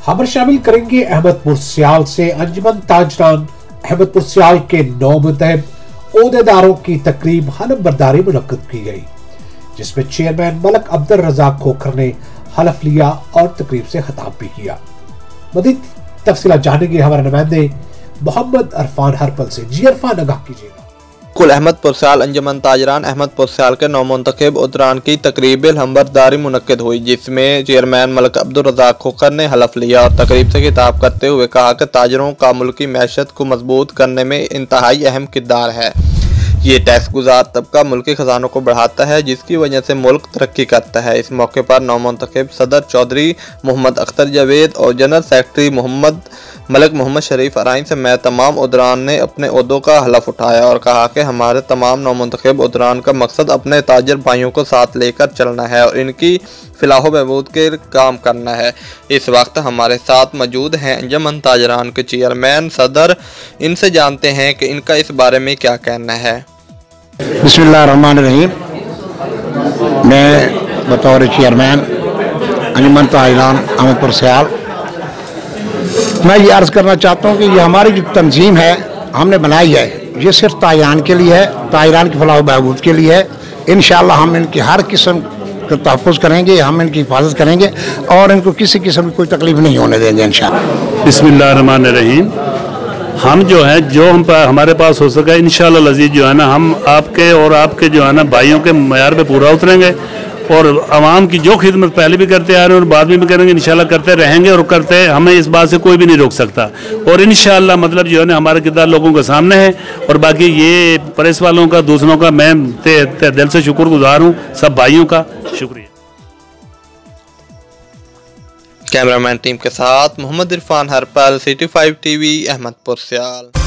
खबर शामिल करेंगे अहमदपुर सियाल से। अंजुमन ताजरान अहमदपुर सियाल के 9 मुतहब ओहदेदारों की तकरीब हलफ बर्दारी मुनक्कद की गई, जिसमें चेयरमैन मलक अब्दुल रज़ाक खोखर ने हलफ लिया और तकरीब से खिताब भी किया। मज़ीद तफसीलात जानेंगे हमारे नुमाइंदे मोहम्मद अरफान हरपल से। जी अरफान, आगाह कीजिएगा। कुल अहमदपुर सियाल अंजुमन ताजरान अहमदपुर सियाल के 9 मुंतखब उदरान की तकरीब हलफबर्दारी मुनक्किद हुई, जिसमें चेयरमैन मलक अब्दुल रज़ाक खोखर ने हलफ लिया और तकरीब से खिताब करते हुए कहा कि ताजरों का मुल्की मैशत को मजबूत करने में इंतहाई अहम किरदार है। ये टैक्स गुजार तबका मुल्की खजानों को बढ़ाता है, जिसकी वजह से मुल्क तरक्की करता है। इस मौके पर 9 मुंतखब सदर चौधरी मोहम्मद अख्तर जावेद और जनरल सेक्रेटरी मलक मोहम्मद शरीफ अराइन से मैं तमाम उदरान ने अपने ओहदों का हलफ उठाया और कहा कि हमारे तमाम 9 मुंतखब उदरान का मकसद अपने ताजर भाइयों को साथ लेकर चलना है और इनकी फिलाह बहबूद के काम करना है। इस वक्त हमारे साथ मौजूद हैं अंजुमन ताजरान के चेयरमैन सदर। इनसे जानते हैं कि इनका इस बारे में क्या कहना है। बिस्मिल्लाहिर्रहमानिर्रहीम। मैं बतौर चेयरमैन अंजुमन ताजरान अहमदपुर सियाल मैं ये अर्ज़ करना चाहता हूँ कि ये हमारी जो तंजीम है हमने बनाई है, ये सिर्फ ताजरान के लिए है, ताजरान की फलाह बहबूद के लिए है। इंशाअल्लाह हम इनकी हर किस्म का तहफ़्फ़ुज़ करेंगे, हम इनकी हिफाजत करेंगे और इनको किसी किस्म की कोई तकलीफ नहीं होने देंगे इंशाअल्लाह। बिस्मिल्लाहिर्रहमानिर्रहीम। हम जो है जो हमारे पास हो सका इंशाअल्लाह लजीज जो है ना, हम आपके और आपके जो है ना भाइयों के मयार पे पूरा उतरेंगे और आवाम की जो खिदमत पहले भी करते आ रहे हैं और बाद में भी करेंगे, इंशाल्लाह करते रहेंगे और करते, हमें इस बात से कोई भी नहीं रोक सकता। और इंशाल्लाह मतलब जो है ना हमारा किरदार लोगों के सामने है। और बाकी ये प्रेस वालों का, दूसरों का मैं दिल से शुक्रगुजार हूँ, सब भाइयों का शुक्रिया। कैमरामैन टीम के साथ मोहम्मद इरफान हरपल, सिटी 5 टीवी, अहमदपुर सियाल।